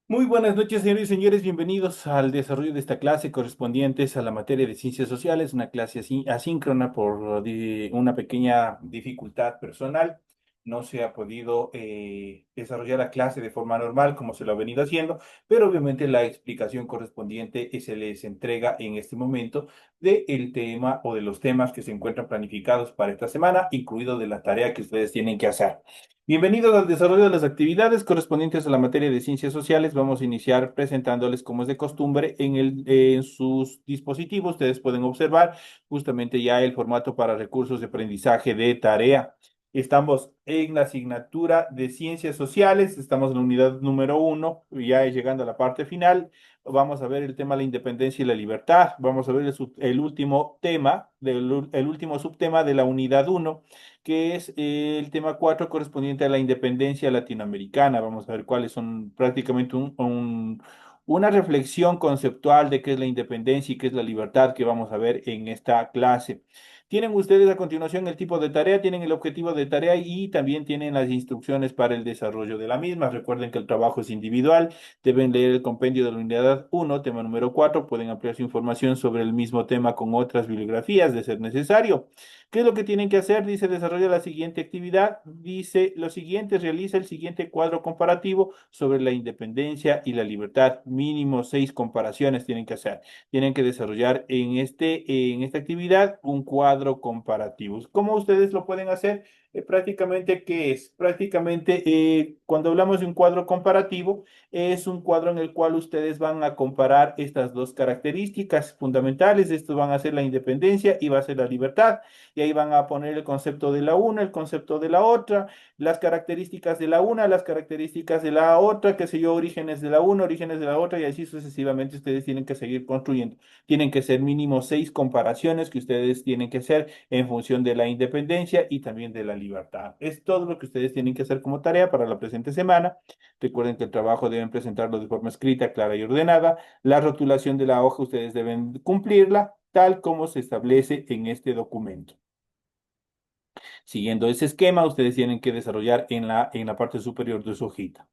Muy buenas noches, señores y señores. Bienvenidos al desarrollo de esta clase correspondientes a la materia de ciencias sociales, una clase asíncrona por una pequeña dificultad personal. No se ha podido desarrollar la clase de forma normal como se lo ha venido haciendo, pero obviamente la explicación correspondiente se les entrega en este momento del tema o de los temas que se encuentran planificados para esta semana, incluido de la tarea que ustedes tienen que hacer. Bienvenidos al desarrollo de las actividades correspondientes a la materia de ciencias sociales. Vamos a iniciar presentándoles, como es de costumbre, en sus dispositivos. Ustedes pueden observar justamente ya el formato para recursos de aprendizaje de tarea. Estamos en la asignatura de ciencias sociales, estamos en la unidad número 1, ya llegando a la parte final. Vamos a ver el tema de la independencia y la libertad. Vamos a ver el último tema, el último subtema de la unidad 1, que es el tema 4 correspondiente a la independencia latinoamericana. Vamos a ver cuáles son prácticamente una reflexión conceptual de qué es la independencia y qué es la libertad que vamos a ver en esta clase. Tienen ustedes a continuación el tipo de tarea, tienen el objetivo de tarea y también tienen las instrucciones para el desarrollo de la misma. Recuerden que el trabajo es individual, deben leer el compendio de la unidad 1, tema número 4, pueden ampliar su información sobre el mismo tema con otras bibliografías de ser necesario. ¿Qué es lo que tienen que hacer? Dice, desarrolla la siguiente actividad. Dice, lo siguiente, realiza el siguiente cuadro comparativo sobre la independencia y la libertad. Mínimo 6 comparaciones tienen que hacer. Tienen que desarrollar en esta actividad un cuadro comparativo. ¿Cómo ustedes lo pueden hacer? Prácticamente, ¿qué es? Prácticamente, cuando hablamos de un cuadro comparativo, es un cuadro en el cual ustedes van a comparar estas dos características fundamentales. Estos van a ser la independencia y va a ser la libertad. Y ahí van a poner el concepto de la una, el concepto de la otra, las características de la una, las características de la otra, qué sé yo, orígenes de la una, orígenes de la otra, y así sucesivamente ustedes tienen que seguir construyendo. Tienen que ser mínimo 6 comparaciones que ustedes tienen que hacer en función de la independencia y también de la libertad. Es todo lo que ustedes tienen que hacer como tarea para la presente semana. Recuerden que el trabajo deben presentarlo de forma escrita, clara y ordenada. La rotulación de la hoja ustedes deben cumplirla tal como se establece en este documento. Siguiendo ese esquema, ustedes tienen que desarrollar en la parte superior de su hojita.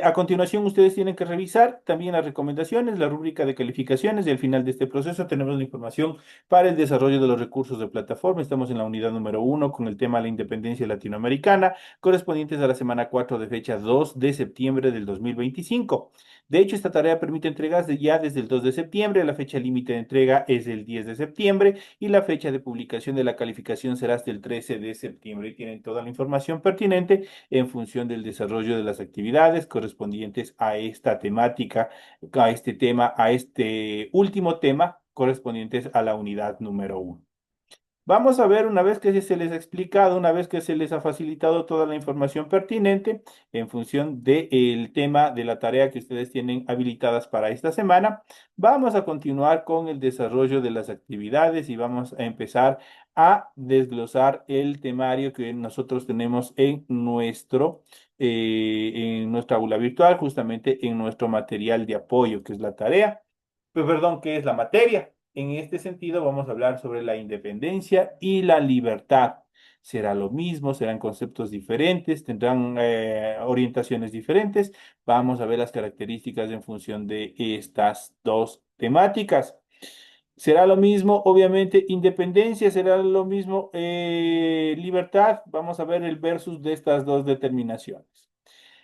A continuación, ustedes tienen que revisar también las recomendaciones, la rúbrica de calificaciones y al final de este proceso tenemos la información para el desarrollo de los recursos de plataforma. Estamos en la unidad número 1 con el tema de la independencia latinoamericana, correspondientes a la semana 4 de fecha 2 de septiembre del 2025. De hecho, esta tarea permite entregas ya desde el 2 de septiembre, la fecha límite de entrega es el 10 de septiembre y la fecha de publicación de la calificación será hasta el 13 de septiembre. Y tienen toda la información pertinente en función del desarrollo de las actividades correspondientes a esta temática, a este tema, a este último tema correspondientes a la unidad número 1. Vamos a ver, una vez que se les ha explicado, una vez que se les ha facilitado toda la información pertinente en función del tema de la tarea que ustedes tienen habilitadas para esta semana, vamos a continuar con el desarrollo de las actividades y vamos a empezar a desglosar el temario que nosotros tenemos en nuestra aula virtual, justamente en nuestro material de apoyo, que es la tarea, perdón, que es la materia. En este sentido, vamos a hablar sobre la independencia y la libertad. ¿Será lo mismo? ¿Serán conceptos diferentes? ¿Tendrán orientaciones diferentes? Vamos a ver las características en función de estas dos temáticas. ¿Será lo mismo, obviamente, independencia? ¿Será lo mismo libertad? Vamos a ver el versus de estas dos determinaciones.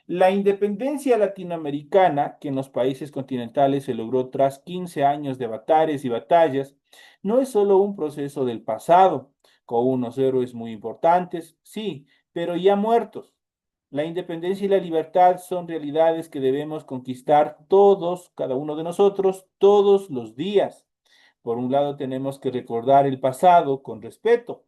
La independencia latinoamericana, que en los países continentales se logró tras 15 años de batallas y batallas, no es solo un proceso del pasado, con unos héroes muy importantes, sí, pero ya muertos. La independencia y la libertad son realidades que debemos conquistar todos, cada uno de nosotros, todos los días. Por un lado, tenemos que recordar el pasado con respeto.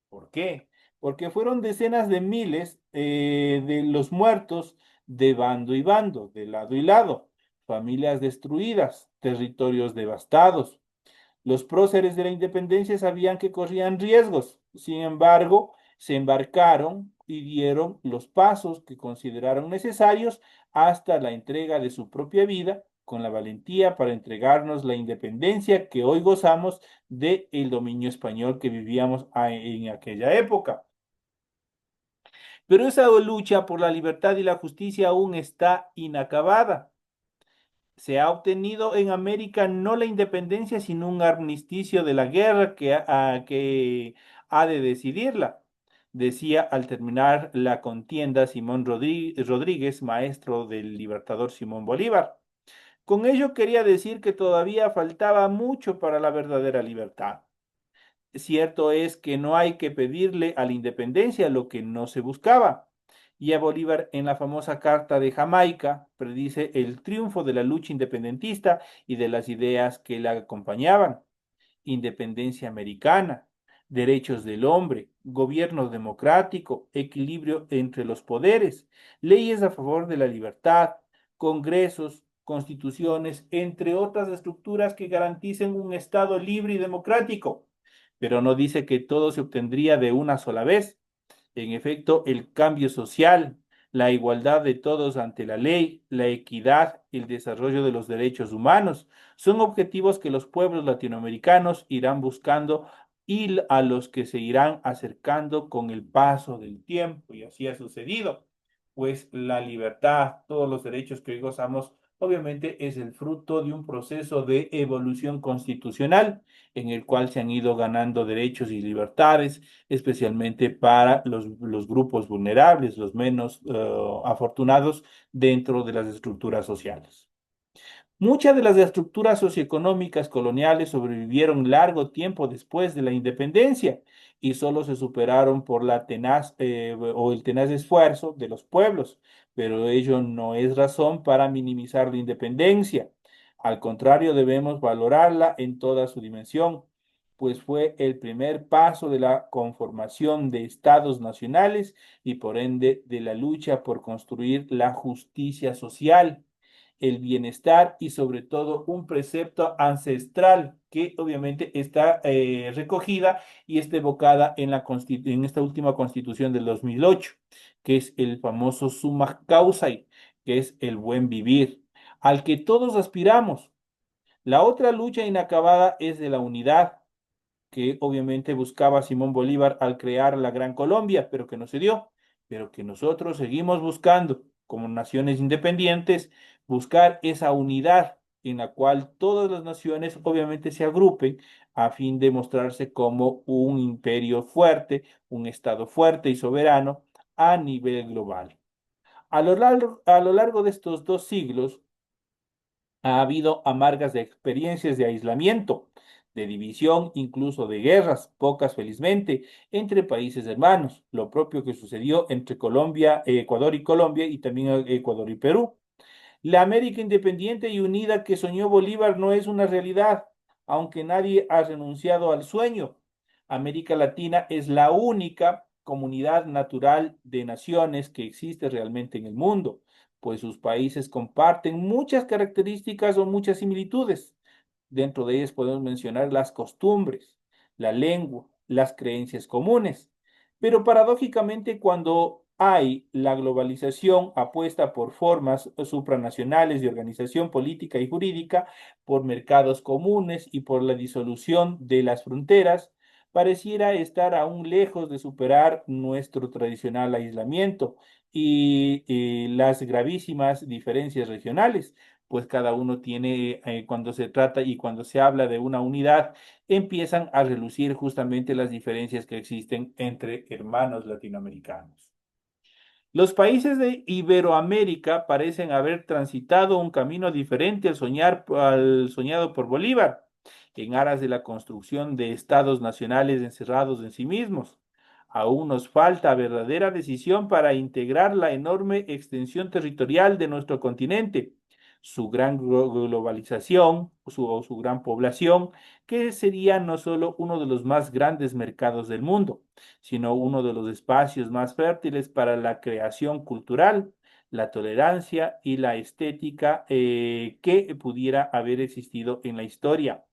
¿Por qué? Porque fueron decenas de miles de los muertos de bando y bando, de lado y lado, familias destruidas, territorios devastados. Los próceres de la independencia sabían que corrían riesgos, sin embargo, se embarcaron y dieron los pasos que consideraron necesarios hasta la entrega de su propia vida con la valentía para entregarnos la independencia que hoy gozamos del dominio español que vivíamos en aquella época. Pero esa lucha por la libertad y la justicia aún está inacabada. Se ha obtenido en América no la independencia, sino un armisticio de la guerra que ha de decidirla, decía al terminar la contienda Simón Rodríguez, maestro del libertador Simón Bolívar. Con ello quería decir que todavía faltaba mucho para la verdadera libertad. Cierto es que no hay que pedirle a la independencia lo que no se buscaba. Y a Bolívar en la famosa Carta de Jamaica predice el triunfo de la lucha independentista y de las ideas que la acompañaban: independencia americana, derechos del hombre, gobierno democrático, equilibrio entre los poderes, leyes a favor de la libertad, congresos, constituciones, entre otras estructuras que garanticen un Estado libre y democrático. Pero no dice que todo se obtendría de una sola vez. En efecto, el cambio social, la igualdad de todos ante la ley, la equidad, el desarrollo de los derechos humanos, son objetivos que los pueblos latinoamericanos irán buscando y a los que se irán acercando con el paso del tiempo. Y así ha sucedido, pues la libertad, todos los derechos que hoy gozamos, obviamente es el fruto de un proceso de evolución constitucional en el cual se han ido ganando derechos y libertades, especialmente para los grupos vulnerables, los menos afortunados dentro de las estructuras sociales. Muchas de las estructuras socioeconómicas coloniales sobrevivieron largo tiempo después de la independencia y solo se superaron por la tenaz o el tenaz esfuerzo de los pueblos, pero ello no es razón para minimizar la independencia. Al contrario, debemos valorarla en toda su dimensión, pues fue el primer paso de la conformación de estados nacionales y por ende de la lucha por construir la justicia social, el bienestar y sobre todo un precepto ancestral que obviamente está recogida y está evocada en, en esta última constitución del 2008, que es el famoso Summa Causae, que es el buen vivir, al que todos aspiramos. La otra lucha inacabada es de la unidad, que obviamente buscaba Simón Bolívar al crear la Gran Colombia, pero que no se dio, pero que nosotros seguimos buscando como naciones independientes, buscar esa unidad en la cual todas las naciones obviamente se agrupen a fin de mostrarse como un imperio fuerte, un estado fuerte y soberano a nivel global. A lo largo de estos 2 siglos, ha habido amargas experiencias de aislamiento, de división, incluso de guerras, pocas felizmente, entre países hermanos, lo propio que sucedió entre Colombia, Ecuador y Colombia y también Ecuador y Perú. La América independiente y unida que soñó Bolívar no es una realidad, aunque nadie ha renunciado al sueño. América Latina es la única comunidad natural de naciones que existe realmente en el mundo, pues sus países comparten muchas características o muchas similitudes. Dentro de ellas podemos mencionar las costumbres, la lengua, las creencias comunes. Pero paradójicamente, cuando hay la globalización apuesta por formas supranacionales de organización política y jurídica, por mercados comunes y por la disolución de las fronteras, pareciera estar aún lejos de superar nuestro tradicional aislamiento y las gravísimas diferencias regionales, pues cada uno tiene, cuando se trata y cuando se habla de una unidad, empiezan a relucir justamente las diferencias que existen entre hermanos latinoamericanos. Los países de Iberoamérica parecen haber transitado un camino diferente al soñado por Bolívar, en aras de la construcción de estados nacionales encerrados en sí mismos. Aún nos falta verdadera decisión para integrar la enorme extensión territorial de nuestro continente, su gran globalización o su gran población, que sería no solo uno de los más grandes mercados del mundo, sino uno de los espacios más fértiles para la creación cultural, la tolerancia y la estética que pudiera haber existido en la historia.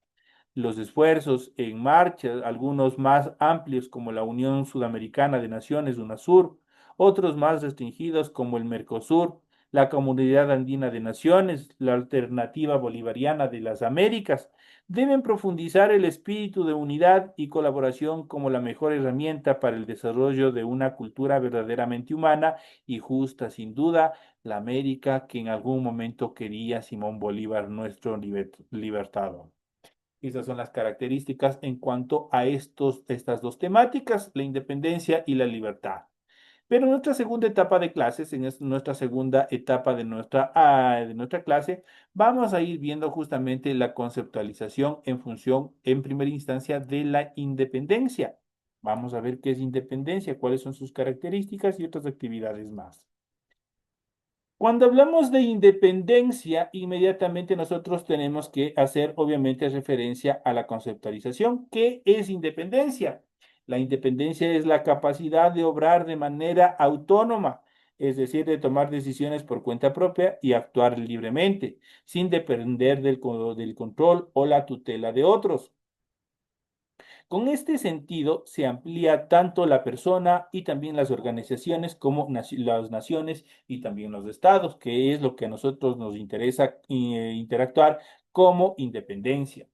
Los esfuerzos en marcha, algunos más amplios como la Unión Sudamericana de Naciones, UNASUR, otros más restringidos como el Mercosur, la Comunidad Andina de Naciones, la Alternativa Bolivariana de las Américas, deben profundizar el espíritu de unidad y colaboración como la mejor herramienta para el desarrollo de una cultura verdaderamente humana y justa, sin duda, la América que en algún momento quería Simón Bolívar, nuestro libertador. Esas son las características en cuanto a estas dos temáticas, la independencia y la libertad. Pero en nuestra segunda etapa de clases, nuestra segunda etapa de nuestra clase, vamos a ir viendo justamente la conceptualización en función, en primera instancia, de la independencia. Vamos a ver qué es independencia, cuáles son sus características y otras actividades más. Cuando hablamos de independencia, inmediatamente nosotros tenemos que hacer, obviamente, referencia a la conceptualización. ¿Qué es independencia? La independencia es la capacidad de obrar de manera autónoma, es decir, de tomar decisiones por cuenta propia y actuar libremente, sin depender del control o la tutela de otros. Con este sentido, se amplía tanto la persona y también las organizaciones como las naciones y también los estados, que es lo que a nosotros nos interesa interactuar como independencia.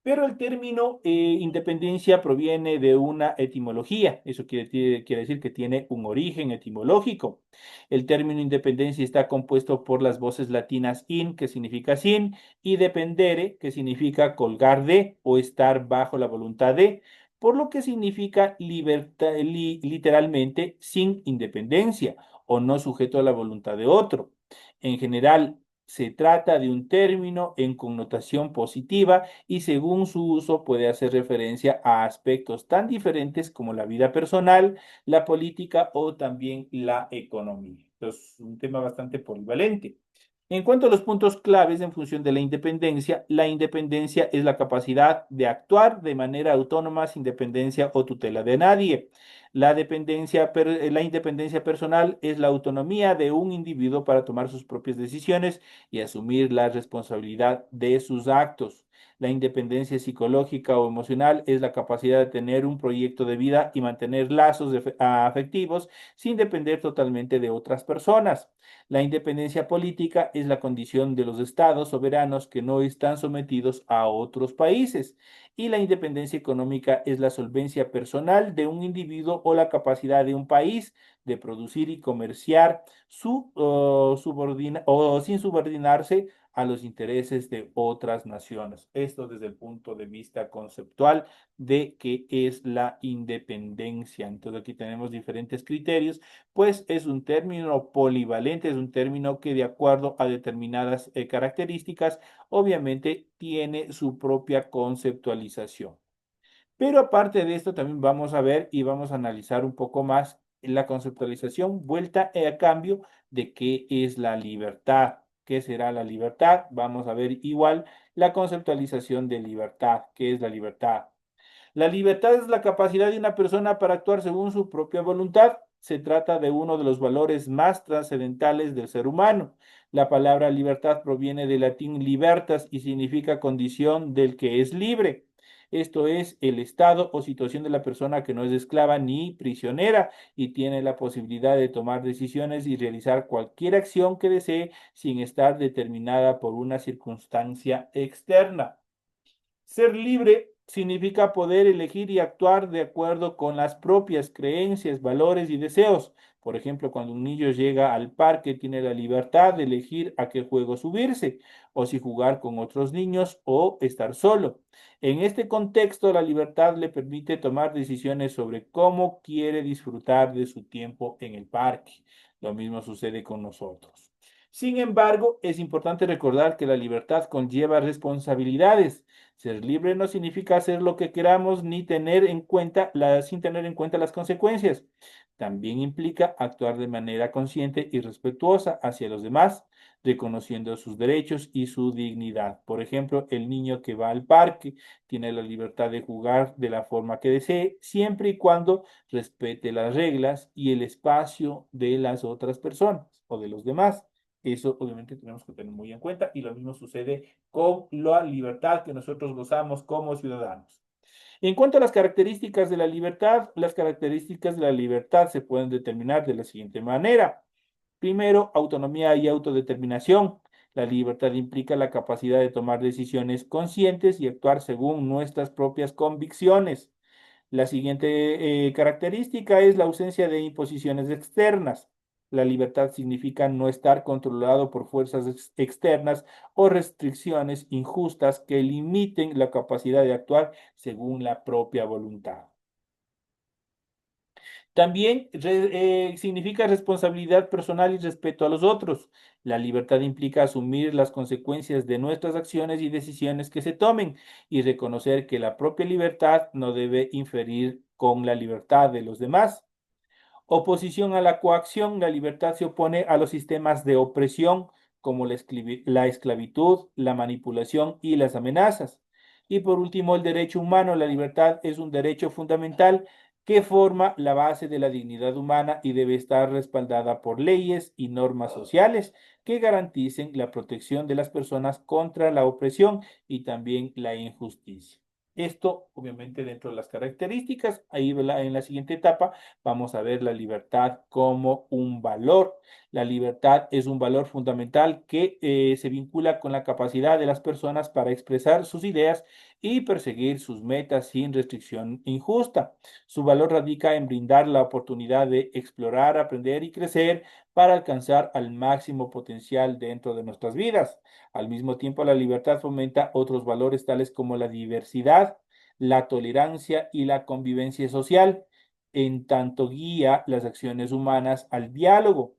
Pero el término independencia proviene de una etimología. Eso quiere decir que tiene un origen etimológico. El término independencia está compuesto por las voces latinas in, que significa sin, y dependere, que significa colgar de o estar bajo la voluntad de, por lo que significa literalmente sin independencia o no sujeto a la voluntad de otro. En general, se trata de un término en connotación positiva y según su uso puede hacer referencia a aspectos tan diferentes como la vida personal, la política o también la economía. Entonces, es un tema bastante polivalente. En cuanto a los puntos claves en función de la independencia es la capacidad de actuar de manera autónoma sin dependencia o tutela de nadie. La independencia personal es la autonomía de un individuo para tomar sus propias decisiones y asumir la responsabilidad de sus actos. La independencia psicológica o emocional es la capacidad de tener un proyecto de vida y mantener lazos afectivos sin depender totalmente de otras personas. La independencia política es la condición de los estados soberanos que no están sometidos a otros países. Y la independencia económica es la solvencia personal de un individuo o la capacidad de un país de producir y comerciar o sin subordinarse a los intereses de otras naciones. Esto desde el punto de vista conceptual de qué es la independencia. Entonces aquí tenemos diferentes criterios, pues es un término polivalente, es un término que de acuerdo a determinadas características, obviamente tiene su propia conceptualización. Pero aparte de esto, también vamos a ver y vamos a analizar un poco más la conceptualización vuelta a cambio de qué es la libertad. ¿Qué será la libertad? Vamos a ver igual la conceptualización de libertad. ¿Qué es la libertad? La libertad es la capacidad de una persona para actuar según su propia voluntad. Se trata de uno de los valores más trascendentales del ser humano. La palabra libertad proviene del latín libertas y significa condición del que es libre. Esto es el estado o situación de la persona que no es esclava ni prisionera y tiene la posibilidad de tomar decisiones y realizar cualquier acción que desee sin estar determinada por una circunstancia externa. Ser libre significa poder elegir y actuar de acuerdo con las propias creencias, valores y deseos. Por ejemplo, cuando un niño llega al parque, tiene la libertad de elegir a qué juego subirse, o si jugar con otros niños o estar solo. En este contexto, la libertad le permite tomar decisiones sobre cómo quiere disfrutar de su tiempo en el parque. Lo mismo sucede con nosotros. Sin embargo, es importante recordar que la libertad conlleva responsabilidades. Ser libre no significa hacer lo que queramos ni sin tener en cuenta las consecuencias. También implica actuar de manera consciente y respetuosa hacia los demás, reconociendo sus derechos y su dignidad. Por ejemplo, el niño que va al parque tiene la libertad de jugar de la forma que desee, siempre y cuando respete las reglas y el espacio de las otras personas o de los demás. Eso obviamente tenemos que tener muy en cuenta y lo mismo sucede con la libertad que nosotros gozamos como ciudadanos. En cuanto a las características de la libertad, las características de la libertad se pueden determinar de la siguiente manera. Primero, autonomía y autodeterminación. La libertad implica la capacidad de tomar decisiones conscientes y actuar según nuestras propias convicciones. La siguiente característica es la ausencia de imposiciones externas. La libertad significa no estar controlado por fuerzas externas o restricciones injustas que limiten la capacidad de actuar según la propia voluntad. También significa responsabilidad personal y respeto a los otros. La libertad implica asumir las consecuencias de nuestras acciones y decisiones que se tomen y reconocer que la propia libertad no debe inferir con la libertad de los demás. Oposición a la coacción, la libertad se opone a los sistemas de opresión como la esclavitud, la manipulación y las amenazas. Y por último, el derecho humano, la libertad es un derecho fundamental que forma la base de la dignidad humana y debe estar respaldada por leyes y normas sociales que garanticen la protección de las personas contra la opresión y también la injusticia. Esto, obviamente, dentro de las características, ahí en la siguiente etapa vamos a ver la libertad como un valor. La libertad es un valor fundamental que se vincula con la capacidad de las personas para expresar sus ideas y perseguir sus metas sin restricción injusta. Su valor radica en brindar la oportunidad de explorar, aprender y crecer para alcanzar al máximo potencial dentro de nuestras vidas. Al mismo tiempo, la libertad fomenta otros valores tales como la diversidad, la tolerancia y la convivencia social en tanto guía las acciones humanas al diálogo.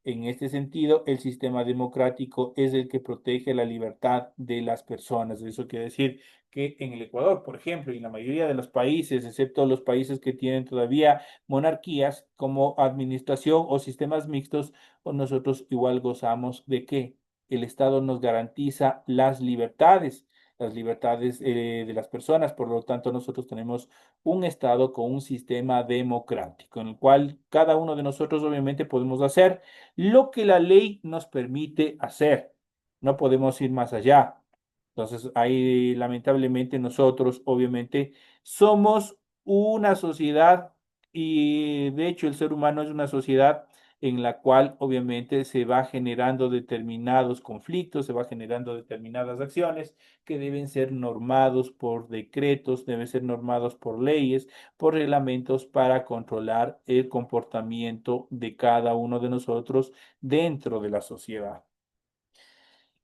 En este sentido, el sistema democrático es el que protege la libertad de las personas. Eso quiere decir que en el Ecuador, por ejemplo, y en la mayoría de los países, excepto los países que tienen todavía monarquías como administración o sistemas mixtos, nosotros igual gozamos de que el Estado nos garantiza las libertades de las personas. Por lo tanto, nosotros tenemos un Estado con un sistema democrático, en el cual cada uno de nosotros obviamente podemos hacer lo que la ley nos permite hacer. No podemos ir más allá. Entonces, ahí lamentablemente nosotros, obviamente, somos una sociedad y de hecho el ser humano es una sociedad en la cual obviamente se va generando determinados conflictos, se va generando determinadas acciones que deben ser normados por decretos, deben ser normados por leyes, por reglamentos para controlar el comportamiento de cada uno de nosotros dentro de la sociedad.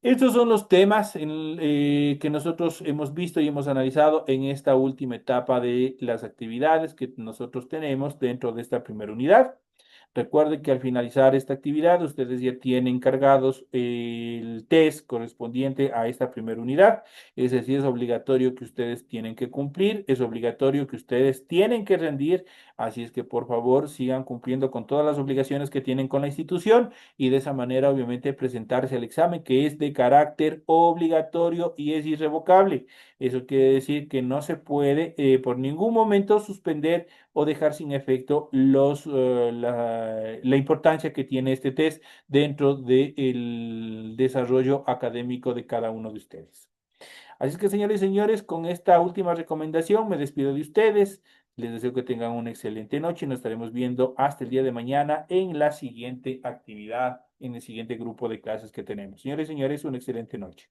Estos son los temas que nosotros hemos visto y hemos analizado en esta última etapa de las actividades que nosotros tenemos dentro de esta primera unidad. Recuerden que al finalizar esta actividad, ustedes ya tienen cargados el test correspondiente a esta primera unidad. Es decir, es obligatorio que ustedes tienen que cumplir, es obligatorio que ustedes tienen que rendir. Así es que por favor sigan cumpliendo con todas las obligaciones que tienen con la institución y de esa manera obviamente presentarse al examen que es de carácter obligatorio y es irrevocable. Eso quiere decir que no se puede por ningún momento suspender o dejar sin efecto la importancia que tiene este test dentro del desarrollo académico de cada uno de ustedes. Así es que, señores y señores, con esta última recomendación me despido de ustedes. Les deseo que tengan una excelente noche y nos estaremos viendo hasta el día de mañana en la siguiente actividad, en el siguiente grupo de clases que tenemos. Señores y señores, una excelente noche.